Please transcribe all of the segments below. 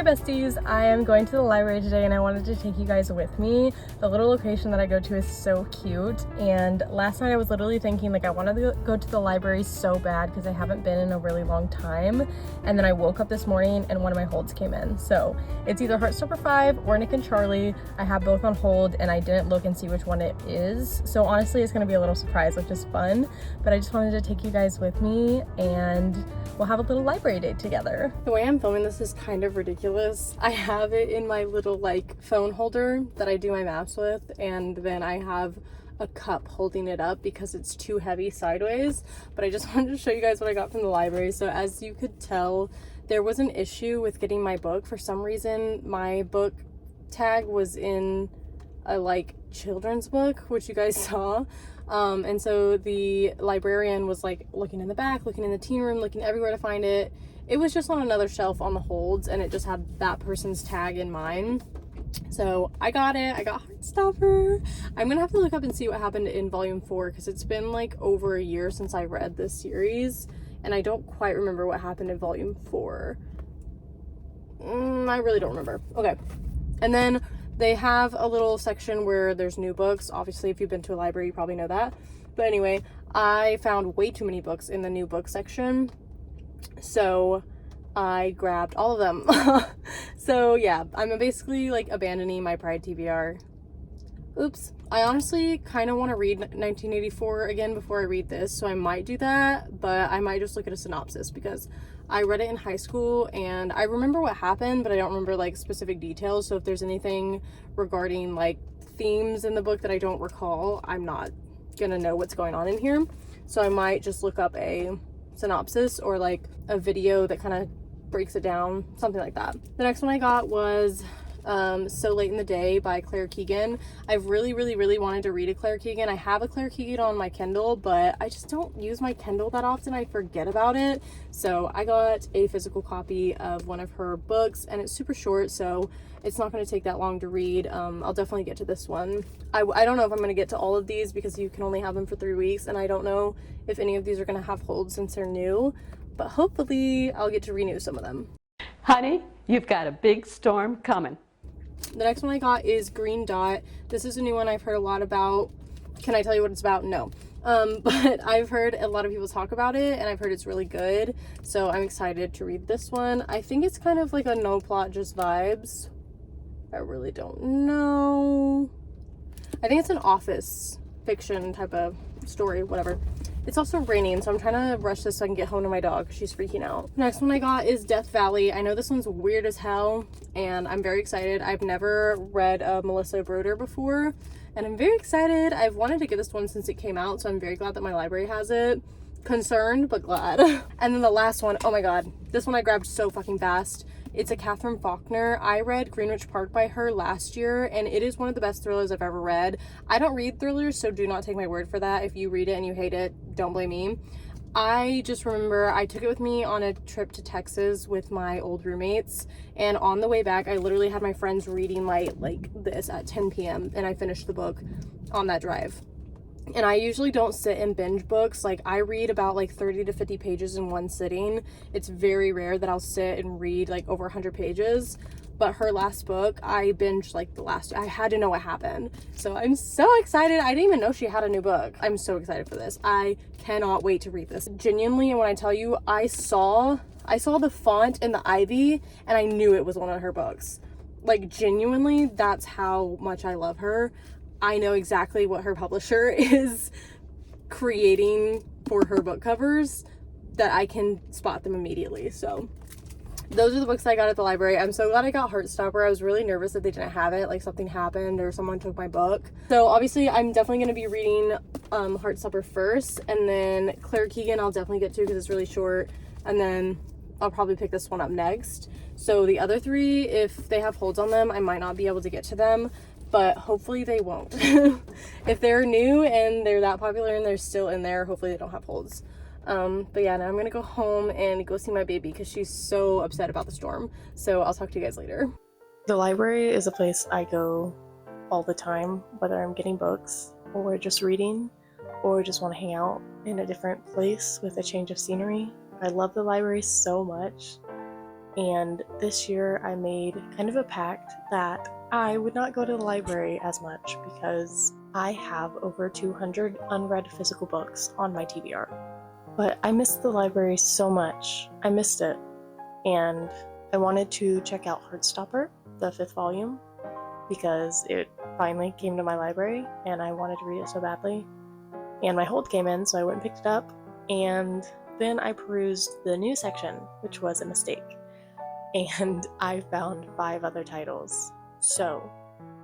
Hi besties, I am going to the library today and I wanted to take you guys with me. The little location that I go to is so cute, and last night I was literally thinking like I wanted to go to the library so bad because I haven't been in a really long time, and then I woke up this morning and one of my holds came in. So it's either Heartstopper 5 or Nick and Charlie. I have both on hold and I didn't look and see which one it is. So honestly it's going to be a little surprise, which is fun, but I just wanted to take you guys with me and we'll have a little library date together. The way I'm filming this is kind of ridiculous. I have it in my little like phone holder that I do my maps with, and then I have a cup holding it up because it's too heavy sideways. But I just wanted to show you guys what I got from the library. So as you could tell, there was an issue with getting my book. For some reason my book tag was in a like children's book, which you guys saw. And so the librarian was like looking in the back, looking in the teen room, looking everywhere to find it. It was just on another shelf on the holds and it just had that person's tag in mine. So I got it. I got Heartstopper. I'm gonna have to look up and see what happened in volume 4 because it's been like over a year since I read this series and I don't quite remember what happened in volume 4. I really don't remember. Okay. And then they have a little section where there's new books. Obviously, if you've been to a library, you probably know that. But anyway, I found way too many books in the new book section. So I grabbed all of them. So yeah, I'm basically like abandoning my Pride TBR. Oops. I honestly kind of want to read 1984 again before I read this, so I might do that, but I might just look at a synopsis because I read it in high school and I remember what happened, but I don't remember like specific details. So if there's anything regarding like themes in the book that I don't recall, I'm not gonna know what's going on in here. So I might just look up a synopsis or like a video that kind of breaks it down, something like that. The next one I got was So Late in the Day by Claire Keegan. I've really wanted to read a Claire Keegan. I have a Claire Keegan on my Kindle, but I just don't use my Kindle that often. I forget about it. So I got a physical copy of one of her books and it's super short, so it's not going to take that long to read. I'll definitely get to this one. I don't know if I'm going to get to all of these because you can only have them for 3 weeks, and I don't know if any of these are going to have holds since they're new, but hopefully I'll get to renew some of them. Honey, you've got a big storm coming. The next one I got is Green Dot. This is a new one I've heard a lot about. Can I tell you what it's about? No. But I've heard a lot of people talk about it and I've heard it's really good. So I'm excited to read this one. I think it's kind of like a no plot, just vibes. I really don't know. I think it's an office fiction type of story, whatever. It's also raining, so I'm trying to rush this so I can get home to my dog. She's freaking out. Next one I got is Death Valley. I know this one's weird as hell, and I'm very excited. I've never read Melissa Broder before, and I'm very excited. I've wanted to get this one since it came out, so I'm very glad that my library has it. Concerned, but glad. And then the last one, oh my god. This one I grabbed so fucking fast. It's a Catherine Faulkner. I read Greenwich Park by her last year, and it is one of the best thrillers I've ever read. I don't read thrillers, so do not take my word for that. If you read it and you hate it, don't blame me. I just remember I took it with me on a trip to Texas with my old roommates, and on the way back, I literally had my friends reading like this at 10 p.m., and I finished the book on that drive. And I usually don't sit and binge books. Like, I read about like 30 to 50 pages in one sitting. It's very rare that I'll sit and read like over 100 pages. But her last book, I binged like I had to know what happened. So I'm so excited. I didn't even know she had a new book. I'm so excited for this. I cannot wait to read this. Genuinely, and when I tell you, I saw the font in the ivy and I knew it was one of her books. Like, genuinely, that's how much I love her. I know exactly what her publisher is creating for her book covers, that I can spot them immediately. So those are the books I got at the library. I'm so glad I got Heartstopper. I was really nervous that they didn't have it, like something happened or someone took my book. So obviously I'm definitely going to be reading Heartstopper first, and then Claire Keegan I'll definitely get to because it's really short, and then I'll probably pick this one up next. So the other 3, if they have holds on them, I might not be able to get to them, but hopefully they won't. If they're new and they're that popular and they're still in there, hopefully they don't have holds. But yeah, now I'm gonna go home and go see my baby because she's so upset about the storm. So I'll talk to you guys later. The library is a place I go all the time, whether I'm getting books or just reading or just want to hang out in a different place with a change of scenery. I love the library so much. And this year I made kind of a pact that I would not go to the library as much because I have over 200 unread physical books on my TBR. But I missed the library so much. I missed it. And I wanted to check out Heartstopper, the 5th volume, because it finally came to my library and I wanted to read it so badly. And my hold came in, so I went and picked it up. And then I perused the new section, which was a mistake. And I found 5 other titles. So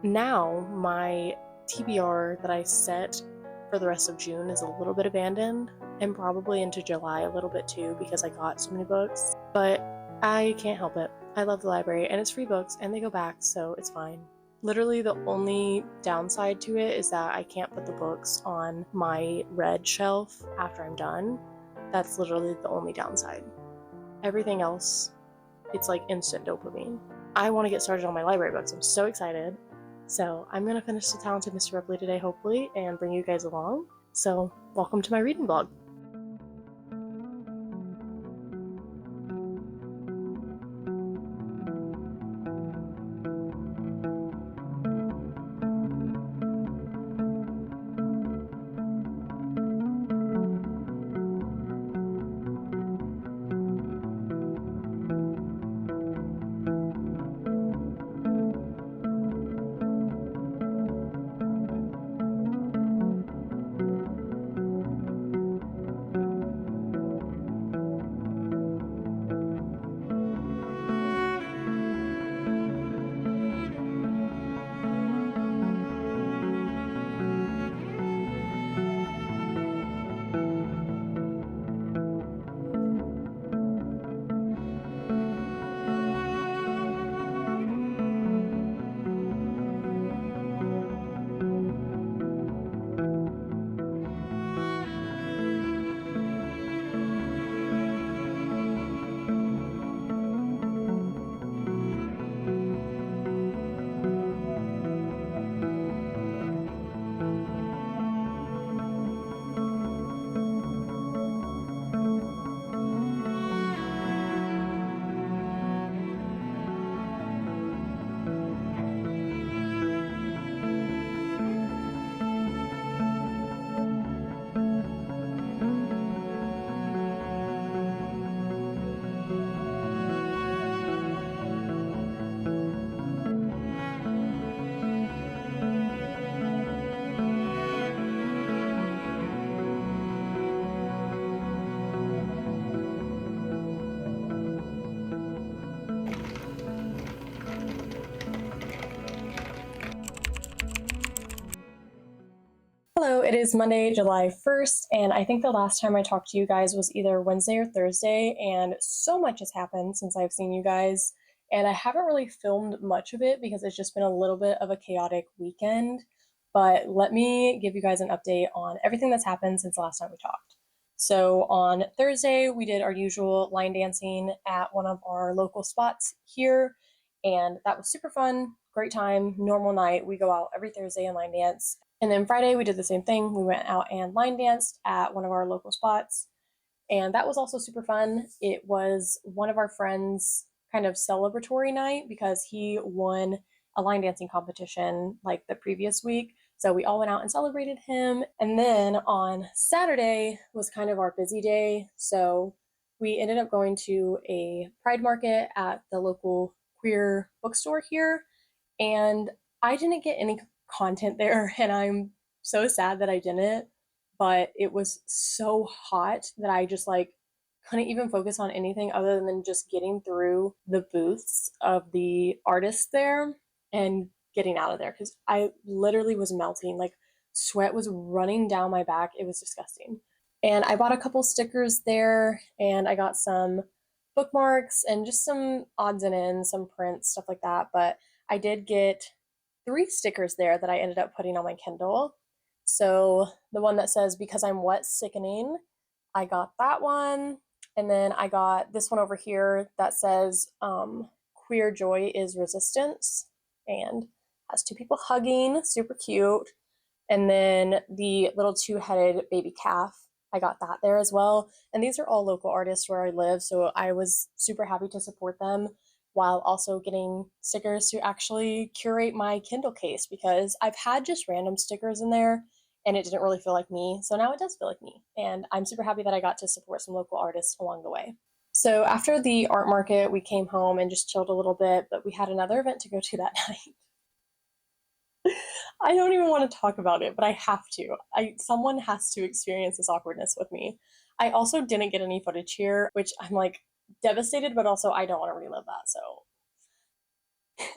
now my TBR that I set for the rest of June is a little bit abandoned, and probably into July a little bit too because I got so many books. But I can't help it. I love the library, and it's free books and they go back, so it's fine. Literally the only downside to it is that I can't put the books on my read shelf after I'm done. That's literally the only downside. Everything else, it's like instant dopamine. I want to get started on my library books. I'm so excited. So I'm going to finish The Talented Mr. Ripley today, hopefully, and bring you guys along. So welcome to my reading blog. Hello, it is Monday, July 1st, and I think the last time I talked to you guys was either Wednesday or Thursday, and so much has happened since I've seen you guys, and I haven't really filmed much of it because it's just been a little bit of a chaotic weekend, but let me give you guys an update on everything that's happened since the last time we talked. So on Thursday, we did our usual line dancing at one of our local spots here, and that was super fun, great time, normal night. We go out every Thursday and line dance. And then Friday, we did the same thing. We went out and line danced at one of our local spots. And that was also super fun. It was one of our friends' kind of celebratory night because he won a line dancing competition like the previous week. So we all went out and celebrated him. And then on Saturday was kind of our busy day. So we ended up going to a pride market at the local queer bookstore here. And I didn't get any content there, and I'm so sad that I didn't, but it was so hot that I just like couldn't even focus on anything other than just getting through the booths of the artists there and getting out of there because I literally was melting. Like sweat was running down my back. It was disgusting. And I bought a couple stickers there, and I got some bookmarks and just some odds and ends, some prints, stuff like that. But I did get 3 stickers there that I ended up putting on my Kindle. So the one that says, "Because I'm wet, sickening," I got that one. And then I got this one over here that says, "Queer joy is resistance," and has 2 people hugging, super cute. And then the little 2-headed baby calf I got that there as well. And these are all local artists where I live, so I was super happy to support them while also getting stickers to actually curate my Kindle case, because I've had just random stickers in there and it didn't really feel like me. So now it does feel like me. And I'm super happy that I got to support some local artists along the way. So after the art market, we came home and just chilled a little bit, but we had another event to go to that night. I don't even want to talk about it, but I have to. Someone has to experience this awkwardness with me. I also didn't get any footage here, which I'm like devastated, but also I don't want to relive that. So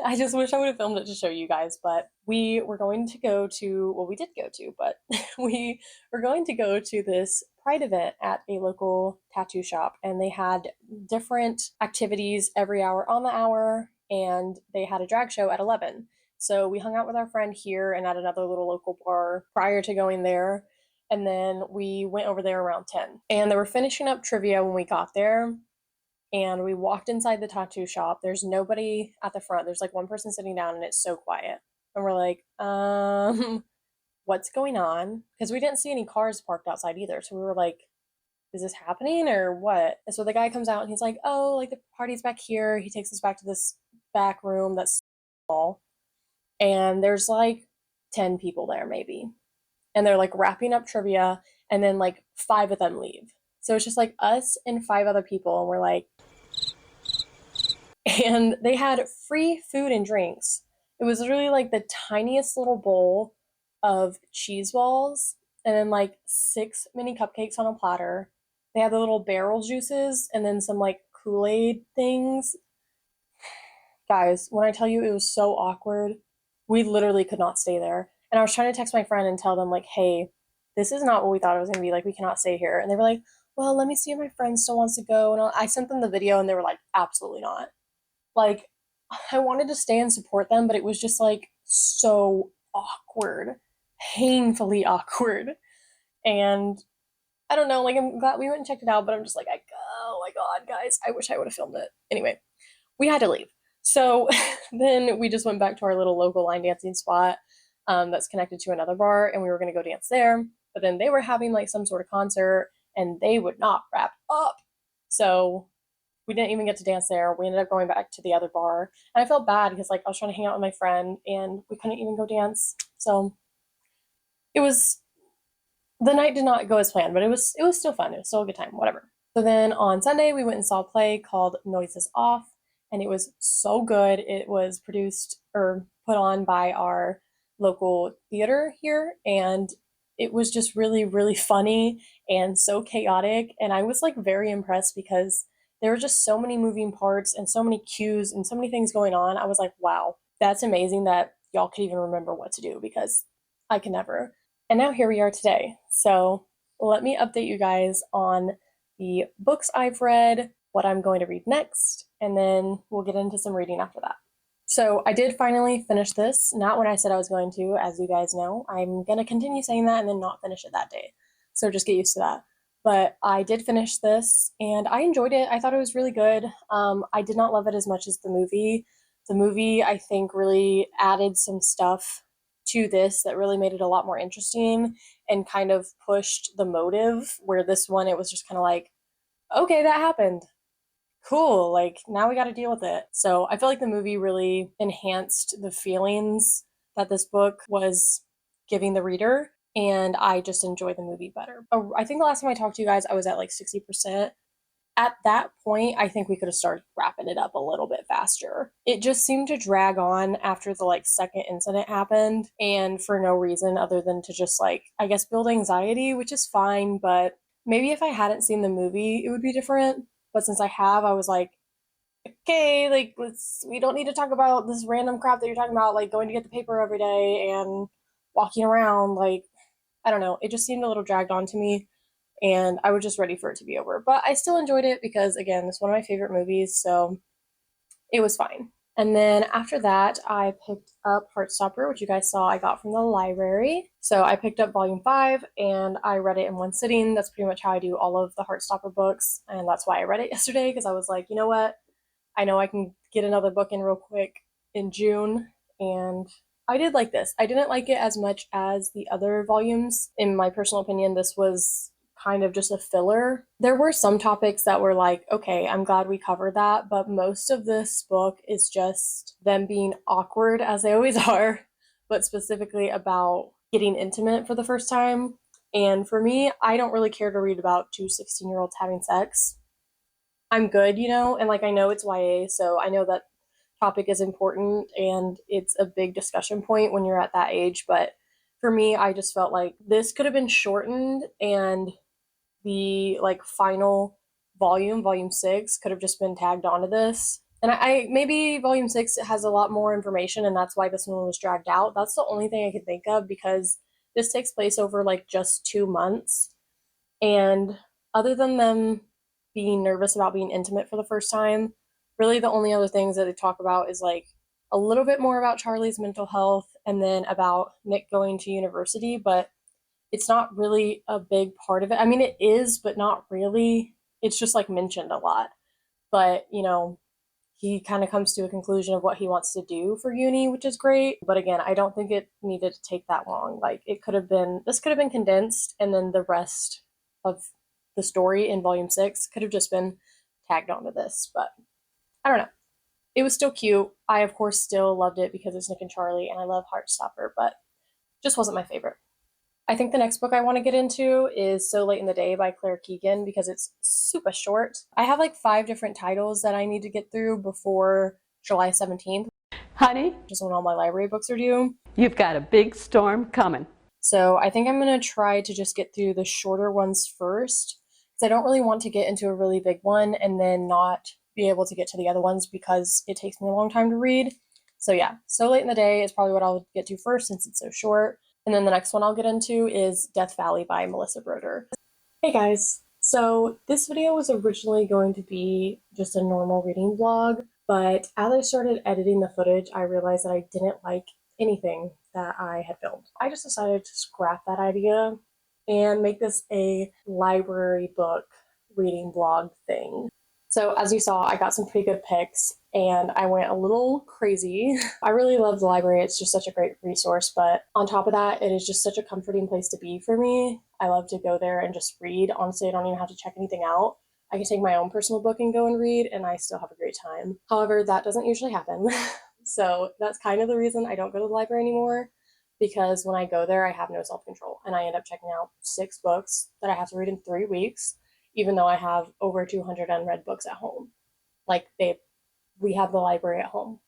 I just wish I would have filmed it to show you guys, but we were going to go to, well, we did go to, but we were going to go to this Pride event at a local tattoo shop, and they had different activities every hour on the hour, and they had a drag show at 11. So we hung out with our friend here and at another little local bar prior to going there, and then we went over there around 10. And they were finishing up trivia when we got there, and we walked inside the tattoo shop. There's nobody at the front. There's like one person sitting down and it's so quiet. And we're like, what's going on? Because we didn't see any cars parked outside either. So we were like, is this happening or what? And so the guy comes out and he's like, oh, like the party's back here. He takes us back to this back room that's small. And there's like 10 people there maybe. And they're like wrapping up trivia, and then like 5 of them leave. So it's just like us and 5 other people, and we're like, and they had free food and drinks. It was literally like the tiniest little bowl of cheese balls and then like 6 mini cupcakes on a platter. They had the little barrel juices and then some like Kool-Aid things. Guys, when I tell you it was so awkward, we literally could not stay there. And I was trying to text my friend and tell them, like, hey, this is not what we thought it was going to be. Like, we cannot stay here. And they were like, well, let me see if my friend still wants to go. And I sent them the video and they were like, absolutely not. Like, I wanted to stay and support them, but it was just like so awkward, painfully awkward. And I don't know, like, I'm glad we went and checked it out, but I'm just like, oh my God, guys, I wish I would have filmed it. Anyway, we had to leave. So then we just went back to our little local line dancing spot that's connected to another bar, and we were going to go dance there. But then they were having like some sort of concert, and they would not wrap up. So we didn't even get to dance there. We ended up going back to the other bar, and I felt bad because like I was trying to hang out with my friend, and we couldn't even go dance. So the night did not go as planned, but it was still fun. It was still a good time, whatever. So then on Sunday, we went and saw a play called Noises Off, and it was so good. It was produced or put on by our local theater here, and it was just really, really funny and so chaotic. And I was like very impressed because there were just so many moving parts and so many cues and so many things going on. I was like, wow, that's amazing that y'all could even remember what to do, because I can never. And now here we are today. So let me update you guys on the books I've read, what I'm going to read next, and then we'll get into some reading after that. So I did finally finish this, not when I said I was going to, as you guys know. I'm going to continue saying that and then not finish it that day. So just get used to that. But I did finish this and I enjoyed it. I thought it was really good. I did not love it as much as the movie. The movie, I think, really added some stuff to this that really made it a lot more interesting and kind of pushed the motive, where this one, it was just kind of like, okay, that happened. Cool, like now we got to deal with it. So I feel like the movie really enhanced the feelings that this book was giving the reader, and I just enjoy the movie better. I think the last time I talked to you guys, I was at like 60%. At that point, I think we could have started wrapping it up a little bit faster. It just seemed to drag on after the like second incident happened, and for no reason other than to just like, I guess, build anxiety, which is fine, but maybe if I hadn't seen the movie, it would be different. But since I have, I was like, okay, like we don't need to talk about this random crap that you're talking about, like going to get the paper every day and walking around. Like, I don't know, it just seemed a little dragged on to me, and I was just ready for it to be over. But I still enjoyed it because, again, it's one of my favorite movies, so it was fine. And then after that, I picked up Heartstopper, which you guys saw I got from the library. So I picked up volume 5 and I read it in one sitting. That's pretty much how I do all of the Heartstopper books. And that's why I read it yesterday, because I was like, you know what? I know I can get another book in real quick in June. And I did like this. I didn't like it as much as the other volumes. In my personal opinion, this was kind of just a filler. There were some topics that were like, okay, I'm glad we covered that, but most of this book is just them being awkward, as they always are, but specifically about getting intimate for the first time. And for me, I don't really care to read about two 16-year-olds having sex. I'm good, and like I know it's YA, so I know that topic is important and it's a big discussion point when you're at that age, but for me, I just felt like this could have been shortened and the like final volume 6 could have just been tagged onto this. And I maybe volume 6 has a lot more information and that's why this one was dragged out. That's the only thing I could think of because this takes place over like just 2 months. And other than them being nervous about being intimate for the first time, really the only other things that they talk about is like a little bit more about Charlie's mental health and then about Nick going to university, but it's not really a big part of it. I mean, it is, but not really. It's just like mentioned a lot. But, he kind of comes to a conclusion of what he wants to do for uni, which is great. But again, I don't think it needed to take that long. Like, this could have been condensed, and then the rest of the story in volume 6 could have just been tagged onto this. But I don't know. It was still cute. I, of course, still loved it because it's Nick and Charlie, and I love Heartstopper, but just wasn't my favorite. I think the next book I want to get into is So Late in the Day by Claire Keegan because it's super short. I have like 5 different titles that I need to get through before July 17th, Honey, which is when all my library books are due. you've got a big storm coming. So I think I'm going to try to just get through the shorter ones first because I don't really want to get into a really big one and then not be able to get to the other ones because it takes me a long time to read. So yeah, So Late in the Day is probably what I'll get to first since it's so short. And then the next one I'll get into is Death Valley by Melissa Broder. Hey guys, so this video was originally going to be just a normal reading vlog, but as I started editing the footage, I realized that I didn't like anything that I had filmed. I just decided to scrap that idea and make this a library book reading vlog thing. So as you saw, I got some pretty good picks and I went a little crazy. I really love the library. It's just such a great resource, but on top of that, it is just such a comforting place to be for me. I love to go there and just read. Honestly, I don't even have to check anything out. I can take my own personal book and go and read, and I still have a great time. However, that doesn't usually happen. So that's kind of the reason I don't go to the library anymore, because when I go there, I have no self-control, and I end up checking out 6 books that I have to read in 3 weeks, even though I have over 200 unread books at home. Like, we have the library at home.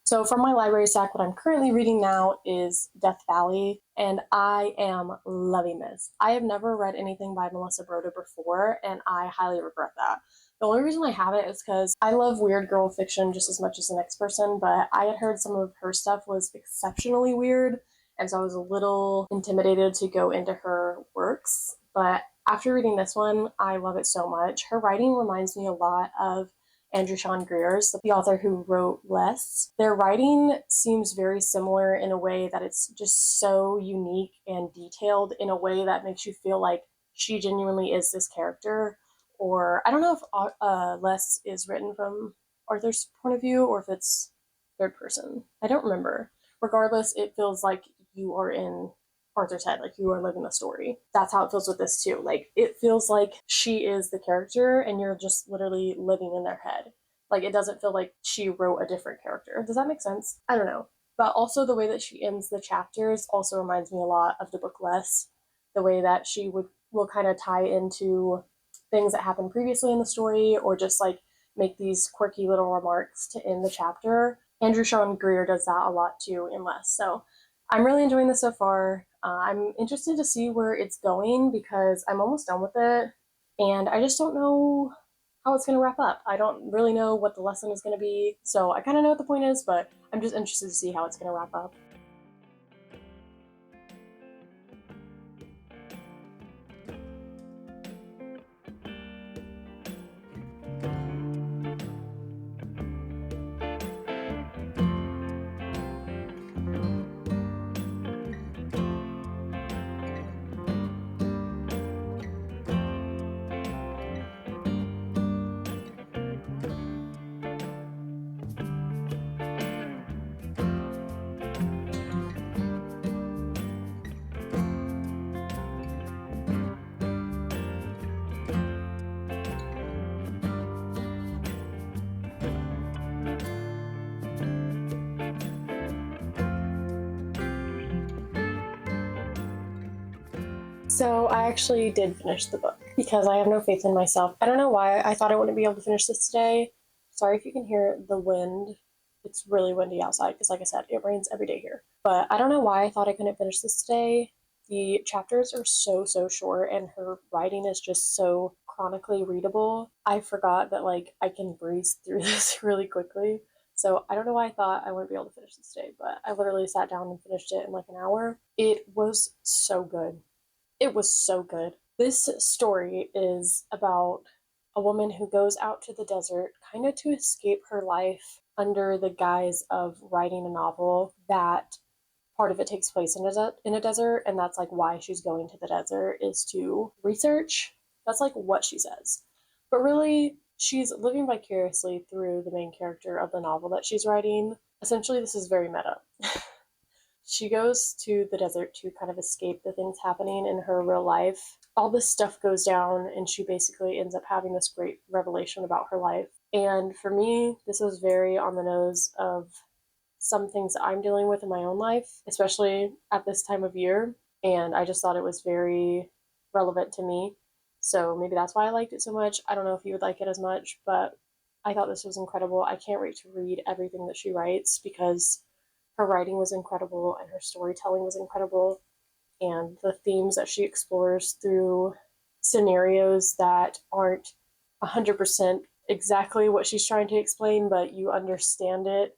So from my library stack, what I'm currently reading now is Death Valley, and I am loving this. I have never read anything by Melissa Broder before, and I highly regret that. The only reason I haven't is because I love weird girl fiction just as much as the next person, but I had heard some of her stuff was exceptionally weird, and so I was a little intimidated to go into her works. But after reading this one, I love it so much. Her writing reminds me a lot of Andrew Sean Greer's, the author who wrote Less. Their writing seems very similar in a way that it's just so unique and detailed in a way that makes you feel like she genuinely is this character. Or I don't know if Less is written from Arthur's point of view or if it's third person. I don't remember. Regardless, it feels like you are in Arthur's head, like you are living the story. That's how it feels with this too. Like, it feels like she is the character and you're just literally living in their head. Like, it doesn't feel like she wrote a different character. Does that make sense? I don't know. But also the way that she ends the chapters also reminds me a lot of the book Less. The way that she will kind of tie into things that happened previously in the story or just like make these quirky little remarks to end the chapter. Andrew Sean Greer does that a lot too in Less. So I'm really enjoying this so far. I'm interested to see where it's going because I'm almost done with it and I just don't know how it's going to wrap up. I don't really know what the lesson is going to be, so I kind of know what the point is, but I'm just interested to see how it's going to wrap up. So I actually did finish the book because I have no faith in myself. I don't know why I thought I wouldn't be able to finish this today. Sorry if you can hear the wind. It's really windy outside because, like I said, it rains every day here. But I don't know why I thought I couldn't finish this today. The chapters are so short and her writing is just so chronically readable. I forgot that like I can breeze through this really quickly. So I don't know why I thought I wouldn't be able to finish this today, but I literally sat down and finished it in like an hour. It was so good. It was so good. This story is about a woman who goes out to the desert kind of to escape her life under the guise of writing a novel that part of it takes place in a desert, and that's like why she's going to the desert is to research. That's like what she says. But really, she's living vicariously through the main character of the novel that she's writing. Essentially, this is very meta. She goes to the desert to kind of escape the things happening in her real life. All this stuff goes down, and she basically ends up having this great revelation about her life. And for me, this was very on the nose of some things that I'm dealing with in my own life, especially at this time of year. And I just thought it was very relevant to me. So maybe that's why I liked it so much. I don't know if you would like it as much, but I thought this was incredible. I can't wait to read everything that she writes because her writing was incredible and her storytelling was incredible. And the themes that she explores through scenarios that aren't 100% exactly what she's trying to explain, but you understand it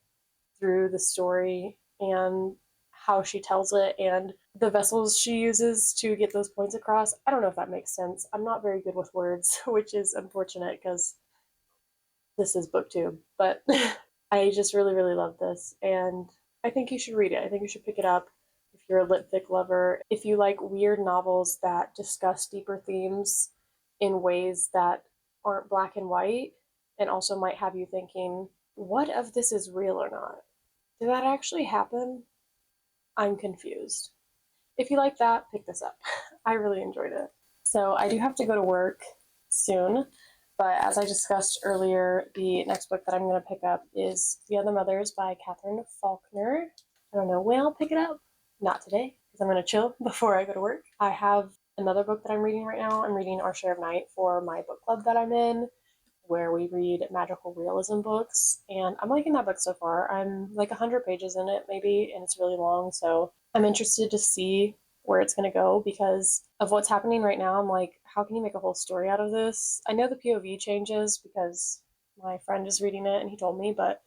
through the story and how she tells it and the vessels she uses to get those points across. I don't know if that makes sense. I'm not very good with words, which is unfortunate because this is booktube, but I just really love this, and I think you should read it. I think you should pick it up if you're a lit fic lover. If you like weird novels that discuss deeper themes in ways that aren't black and white and also might have you thinking, what if this is real or not? Did that actually happen? I'm confused. If you like that, pick this up. I really enjoyed it. So I do have to go to work soon, but as I discussed earlier, the next book that I'm going to pick up is The Other Mothers by Catherine Faulkner. I don't know when I'll pick it up. Not today, because I'm going to chill before I go to work. I have another book that I'm reading right now. I'm reading Our Share of Night for my book club that I'm in, where we read magical realism books, and I'm liking that book so far. I'm like 100 pages in it maybe, and it's really long, so I'm interested to see where it's going to go because of what's happening right now. I'm like, how can you make a whole story out of this? I know the POV changes because my friend is reading it and he told me, but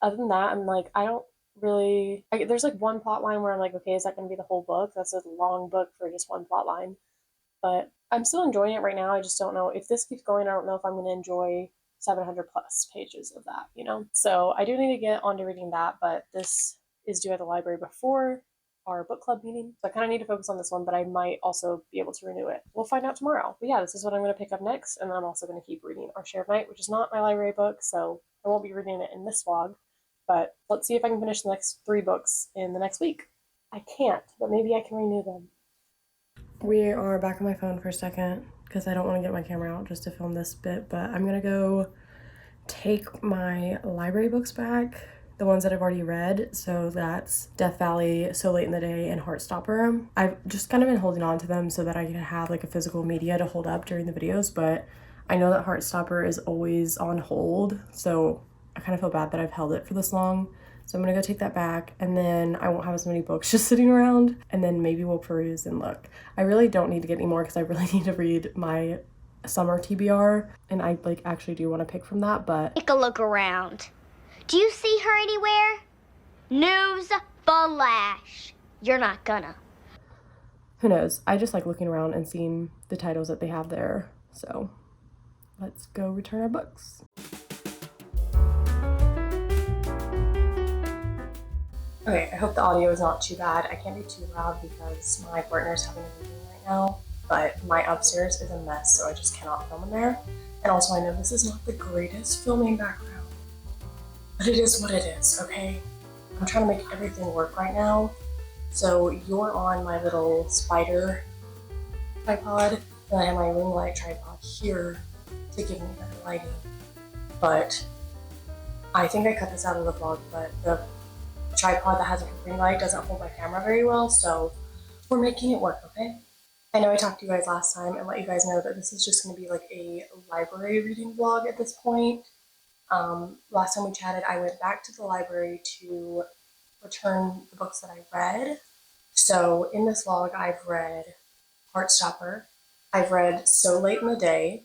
other than that, I'm like, I don't really, there's like one plot line where I'm like, okay, is that going to be the whole book? That's a long book for just one plot line. But I'm still enjoying it right now. I just don't know if this keeps going. I don't know if I'm going to enjoy 700 plus pages of that, you know? So I do need to get on to reading that, but this is due at the library before our book club meeting. So I kind of need to focus on this one, but I might also be able to renew it. We'll find out tomorrow. But yeah, this is what I'm going to pick up next. And then I'm also going to keep reading Our Share of Night, which is not my library book, so I won't be reading it in this vlog. But let's see if I can finish the next 3 books in the next week. I can't, but maybe I can renew them. We are back on my phone for a second because I don't want to get my camera out just to film this bit, but I'm gonna go take my library books back, the ones that I've already read. So that's Death Valley, So Late in the Day, and Heartstopper. I've just kind of been holding on to them so that I can have like a physical media to hold up during the videos, but I know that Heartstopper is always on hold, so I kind of feel bad that I've held it for this long. So I'm gonna go take that back, and then I won't have as many books just sitting around, and then maybe we'll peruse and look. I really don't need to get any more because I really need to read my summer TBR, and I like actually do want to pick from that, but Take a look around. Do you see her anywhere? News flash. You're not gonna. who knows? I just like looking around and seeing the titles that they have there. So let's go return our books. Okay, I hope the audio is not too bad. I can't be too loud because my partner's having a meeting right now, but my upstairs is a mess, so I just cannot film in there. And also I know this is not the greatest filming background, but it is what it is, okay? I'm trying to make everything work right now. So you're on my little spider tripod, and I have my ring light tripod here to give me better lighting. But I think I cut this out of the vlog, but the tripod that has a ring light doesn't hold my camera very well, so we're making it work, okay? I know I talked to you guys last time and let you guys know that this is just going to be like a library reading vlog at this point. Last time we chatted, I went back to the library to return the books that I read. So in this vlog, I've read Heartstopper, I've read So Late in the Day,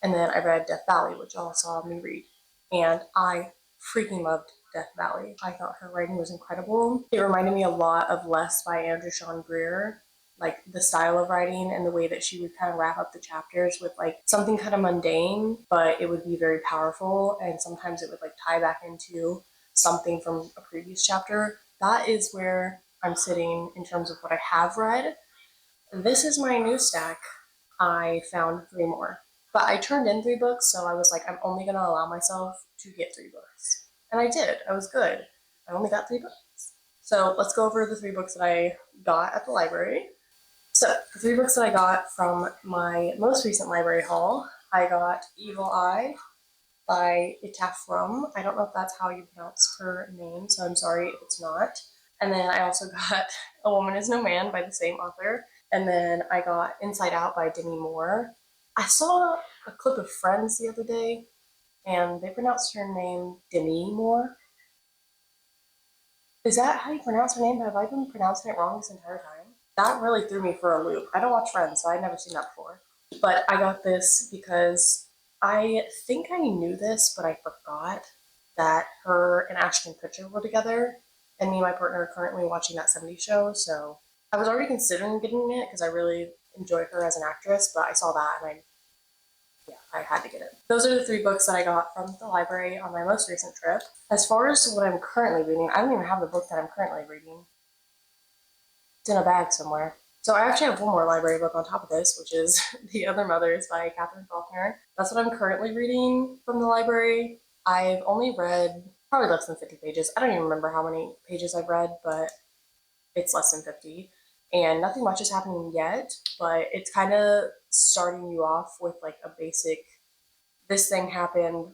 and then I read Death Valley, which y'all saw me read. And I freaking loved Death Valley. I thought her writing was incredible. It reminded me a lot of Less by Andrew Sean Greer, like the style of writing and the way that she would kind of wrap up the chapters with like something kind of mundane, but it would be very powerful, and sometimes it would like tie back into something from a previous chapter. That is where I'm sitting in terms of what I have read. This is my new stack. I found 3 more. But I turned in 3 books, so I was like, I'm only going to allow myself to get 3 books. And I did. I was good. I only got 3 books. So let's go over the 3 books that I got at the library. So the 3 books that I got from my most recent library haul, I got Evil Eye by Itafrum. I don't know if that's how you pronounce her name, so I'm sorry if it's not. And then I also got A Woman Is No Man by the same author. And then I got Inside Out by Demi Moore. I saw a clip of Friends the other day, and they pronounced her name Demi Moore. Is that how you pronounce her name? Have I been pronouncing it wrong this entire time? That really threw me for a loop. I don't watch Friends, so I'd never seen that before. But I got this because I think I knew this, but I forgot that her and Ashton Kutcher were together, and me and my partner are currently watching that 70s show, so I was already considering getting it because I really enjoy her as an actress, but I saw that and I had to get it. Those are the 3 books that I got from the library on my most recent trip. As far as what I'm currently reading, I don't even have the book that I'm currently reading. It's in a bag somewhere. So I actually have 1 more library book on top of this, which is The Other Mothers by Catherine Faulkner. That's what I'm currently reading from the library. I've only read probably less than 50 pages. I don't even remember how many pages I've read, but it's less than 50. And nothing much is happening yet, but it's kind of starting you off with like a basic, this thing happened,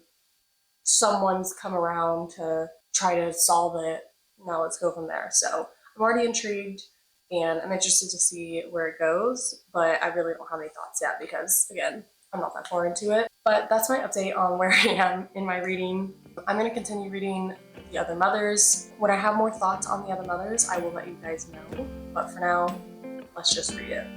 someone's come around to try to solve it, now let's go from there. So I'm already intrigued and I'm interested to see where it goes, but I really don't have any thoughts yet because, again, I'm not that far into it. But that's my update on where I am in my reading. I'm going to continue reading The Other Mothers. When I have more thoughts on The Other Mothers, I will let you guys know. But for now, let's just read it.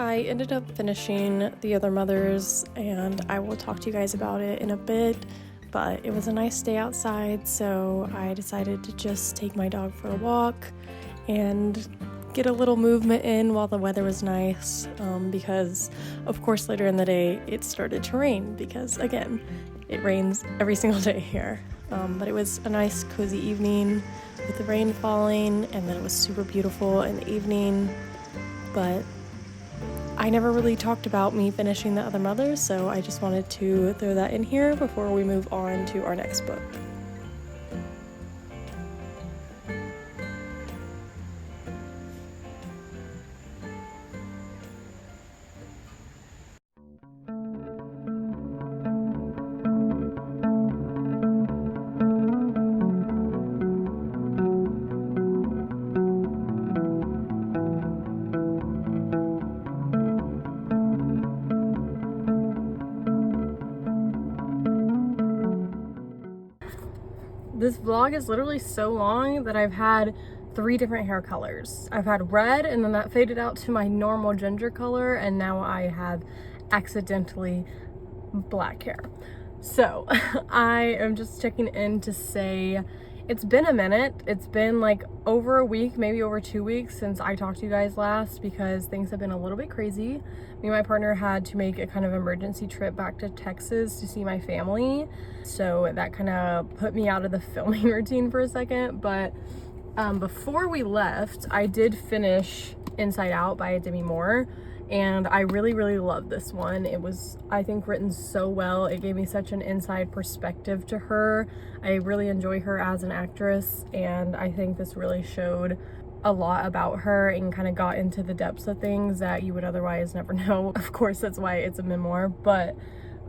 I ended up finishing The Other Mothers, and I will talk to you guys about it in a bit, but it was a nice day outside, so I decided to just take my dog for a walk and get a little movement in while the weather was nice, because of course later in the day it started to rain because, again, it rains every single day here. But it was a nice cozy evening with the rain falling, and then it was super beautiful in the evening. But I never really talked about me finishing The Other Mothers, so I just wanted to throw that in here before we move on to our next book. This vlog is literally so long that I've had 3 different hair colors. I've had red, and then that faded out to my normal ginger color, and now I have accidentally black hair. So I am just checking in to say it's been a minute. It's been like over a week, maybe over 2 weeks since I talked to you guys last, because things have been a little bit crazy. Me and my partner had to make a kind of emergency trip back to Texas to see my family. So that kind of put me out of the filming routine for a second. But before we left, I did finish Inside Out by Demi Moore. And I really, really love this one. It was, I think, written so well. It gave me such an inside perspective to her. I really enjoy her as an actress, and I think this really showed a lot about her and kind of got into the depths of things that you would otherwise never know. Of course, that's why it's a memoir, but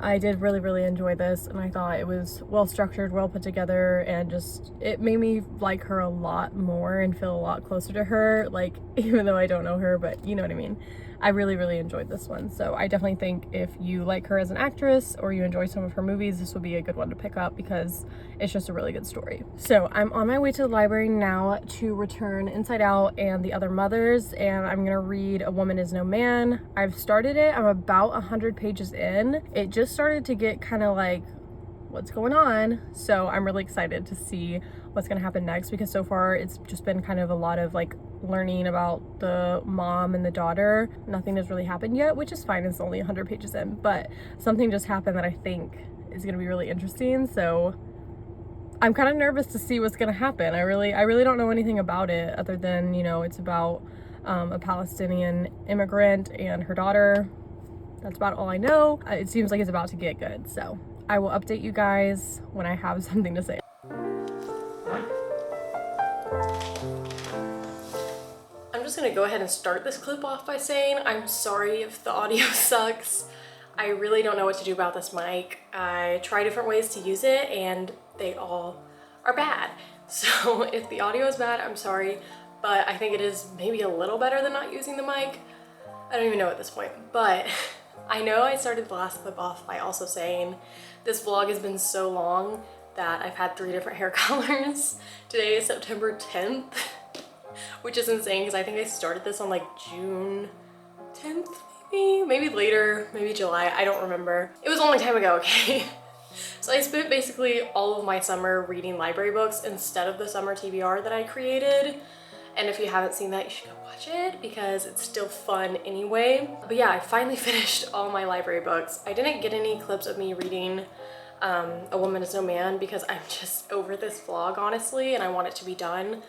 I did really enjoy this, and I thought it was well structured, well put together, and just it made me like her a lot more and feel a lot closer to her, like even though I don't know her, but you know what I mean. I really enjoyed this one, so I definitely think if you like her as an actress or you enjoy some of her movies, this would be a good one to pick up because it's just a really good story. So I'm on my way to the library now to return Inside Out and The Other Mothers, and I'm gonna read A Woman Is No Man. I've started it. I'm about 100 pages in. It just started to get kind of like, what's going on? So I'm really excited to see what's gonna happen next, because so far it's just been kind of a lot of like learning about the mom and the daughter. Nothing has really happened yet, which is fine. It's only 100 pages in, but something just happened that I think is gonna be really interesting. So I'm kind of nervous to see what's gonna happen. I really don't know anything about it other than, you know, it's about a Palestinian immigrant and her daughter. That's about all I know. It seems like it's about to get good, so I will update you guys when I have something to say. I'm just gonna go ahead and start this clip off by saying I'm sorry if the audio sucks. I really don't know what to do about this mic. I try different ways to use it and they all are bad. So if the audio is bad, I'm sorry, but I think it is maybe a little better than not using the mic. I don't even know at this point, but I know I started the last clip off by also saying this vlog has been so long that I've had 3 different hair colors. Today is September 10th, which is insane because I think I started this on like June 10th, maybe later, maybe July, I don't remember. It was a long time ago, okay? So I spent basically all of my summer reading library books instead of the summer TBR that I created. And if you haven't seen that, you should go watch it because it's still fun anyway. But yeah, I finally finished all my library books. I didn't get any clips of me reading A Woman Is No Man because I'm just over this vlog, honestly, and I want it to be done.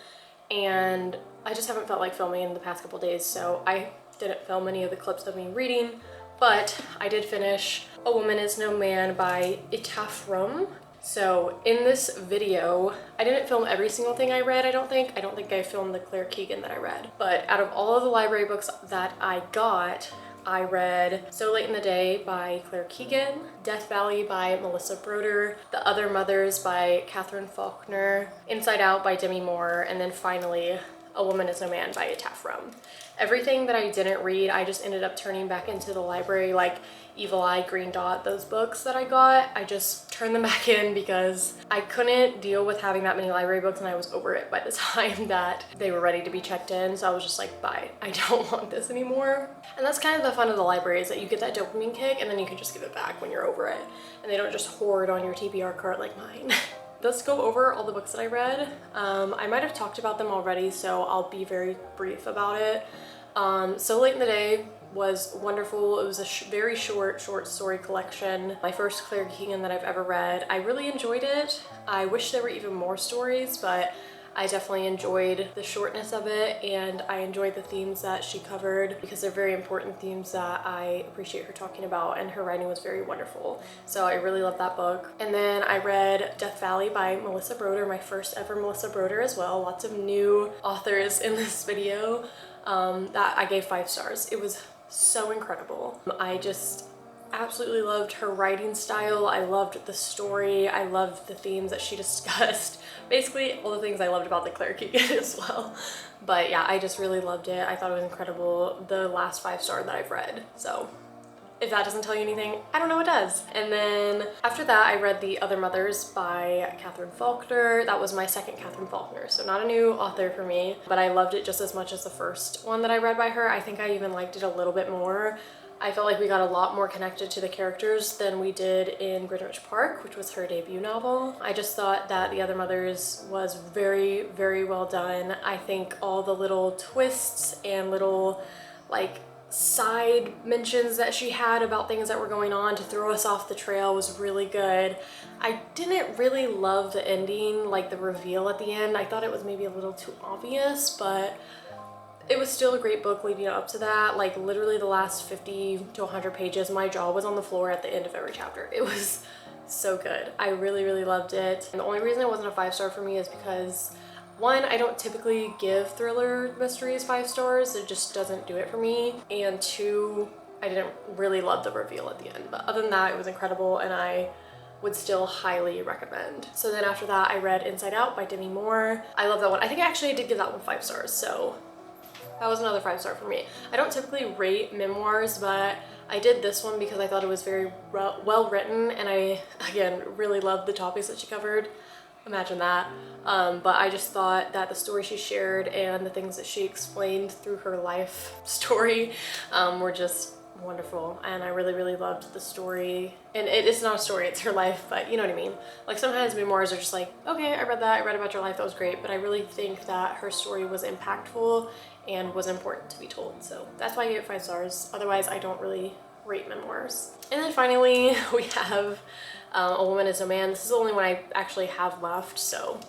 And I just haven't felt like filming in the past couple days, so I didn't film any of the clips of me reading, but I did finish A Woman Is No Man by Itaf. So in this video, I didn't film every single thing I read, I don't think I filmed the Claire Keegan that I read. But out of all of the library books that I got, I read So Late in the Day by Claire Keegan, Death Valley by Melissa Broder, The Other Mothers by Catherine Faulkner, Inside Out by Demi Moore, and then finally A Woman Is No Man by Itaf. Everything that I didn't read, I just ended up turning back into the library, like Evil Eye, Green Dot, those books that I got. I just turned them back in because I couldn't deal with having that many library books and I was over it by the time that they were ready to be checked in. So I was just like, bye, I don't want this anymore. And that's kind of the fun of the library, is that you get that dopamine kick and then you can just give it back when you're over it. And they don't just hoard on your TBR cart like mine. Let's go over all the books that I read. I might have talked about them already, so I'll be very brief about it. So Late in the Day was wonderful. It was a very short story collection. My first Claire Keegan that I've ever read. I really enjoyed it. I wish there were even more stories, but I definitely enjoyed the shortness of it, and I enjoyed the themes that she covered because they're very important themes that I appreciate her talking about, and her writing was very wonderful. So I really loved that book. And then I read Death Valley by Melissa Broder, my first ever Melissa Broder as well. Lots of new authors in this video that I gave 5 stars. It was so incredible. I just absolutely loved her writing style. I loved the story. I loved the themes that she discussed. Basically all the things I loved about the Claire Keegan as well. But yeah, I just really loved it. I thought it was incredible. The last 5-star that I've read. So if that doesn't tell you anything, I don't know what does. And then after that, I read The Other Mothers by Catherine Faulkner. That was my second Catherine Faulkner, so not a new author for me, but I loved it just as much as the first one that I read by her. I think I even liked it a little bit more. I felt like we got a lot more connected to the characters than we did in Greenwich Park, which was her debut novel. I just thought that The Other Mothers was very, very well done. I think all the little twists and little like side mentions that she had about things that were going on to throw us off the trail was really good. I didn't really love the ending, like the reveal at the end. I thought it was maybe a little too obvious, but it was still a great book leading up to that. Like literally the last 50 to 100 pages, my jaw was on the floor at the end of every chapter. It was so good. I really, really loved it. And the only reason it wasn't a 5-star for me is because One, I don't typically give thriller mysteries 5 stars. It just doesn't do it for me. And two, I didn't really love the reveal at the end. But other than that, it was incredible and I would still highly recommend. So then after that, I read Inside Out by Demi Moore. I love that one. I think actually I did give that one 5 stars. So that was another 5 star for me. I don't typically rate memoirs, but I did this one because I thought it was very well written and I, again, really loved the topics that she covered. Imagine that. But I just thought that the story she shared and the things that she explained through her life story were just wonderful, and I really loved the story. And it's not a story, it's her life, but you know what I mean. Like sometimes memoirs are just like, okay, I read that, I read about your life, that was great, but I really think that her story was impactful and was important to be told. So that's why I gave it 5 stars. Otherwise, I don't really rate memoirs. And then finally, we have A Woman Is No Man. This is the only one I actually have left, so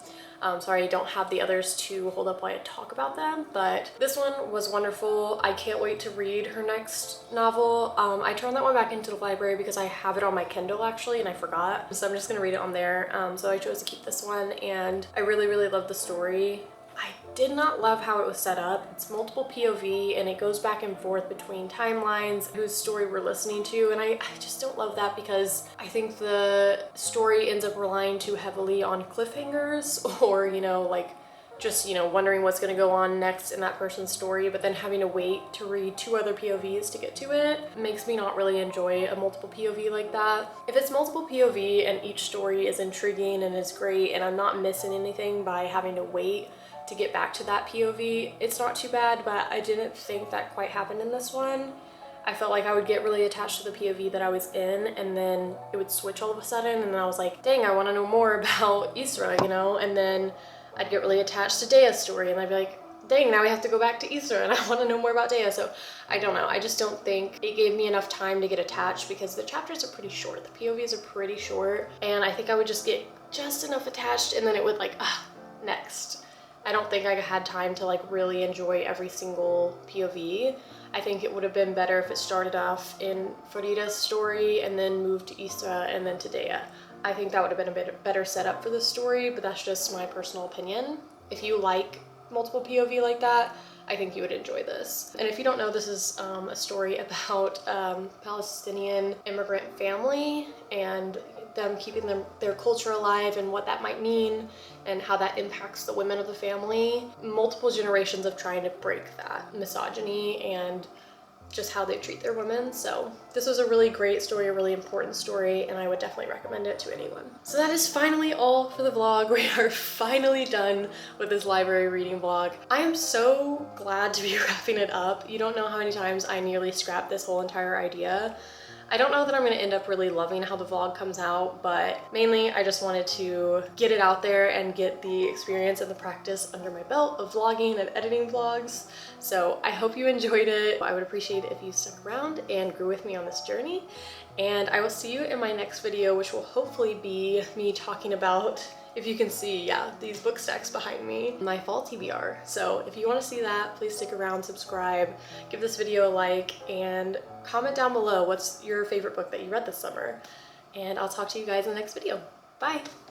sorry I don't have the others to hold up while I talk about them, but this one was wonderful. I can't wait to read her next novel. I turned that one back into the library because I have it on my Kindle actually and I forgot, so I'm just gonna read it on there. So I chose to keep this one and I really love the story. I did not love how it was set up. It's multiple POV and it goes back and forth between timelines, whose story we're listening to, and I just don't love that because I think the story ends up relying too heavily on cliffhangers or, you know, like just, you know, wondering what's gonna go on next in that person's story, but then having to wait to read 2 other POVs to get to it makes me not really enjoy a multiple POV like that. If it's multiple POV and each story is intriguing and is great and I'm not missing anything by having to wait to get back to that POV, it's not too bad, but I didn't think that quite happened in this one. I felt like I would get really attached to the POV that I was in and then it would switch all of a sudden and then I was like, dang, I want to know more about Isra, you know? And then I'd get really attached to Dea's story and I'd be like, dang, now we have to go back to Isra and I want to know more about Dea. So I don't know, I just don't think it gave me enough time to get attached because the chapters are pretty short, the POVs are pretty short, and I think I would just get just enough attached and then it would like, next. I don't think I had time to like really enjoy every single POV. I think it would have been better if it started off in Farida's story and then moved to Isra and then to Dea. I think that would have been a bit better setup for the story, but that's just my personal opinion. If you like multiple POV like that, I think you would enjoy this. And if you don't know, this is a story about Palestinian immigrant family and them keeping their culture alive and what that might mean and how that impacts the women of the family. Multiple generations of trying to break that misogyny and just how they treat their women. So this was a really great story, a really important story, and I would definitely recommend it to anyone. So that is finally all for the vlog. We are finally done with this library reading vlog. I am so glad to be wrapping it up. You don't know how many times I nearly scrapped this whole entire idea. I don't know that I'm gonna end up really loving how the vlog comes out, but mainly I just wanted to get it out there and get the experience and the practice under my belt of vlogging and editing vlogs. So I hope you enjoyed it. I would appreciate it if you stuck around and grew with me on this journey. And I will see you in my next video, which will hopefully be me talking about, if you can see, yeah, these book stacks behind me, my fall TBR. So if you want to see that, please stick around, subscribe, give this video a like, and comment down below what's your favorite book that you read this summer. And I'll talk to you guys in the next video. Bye!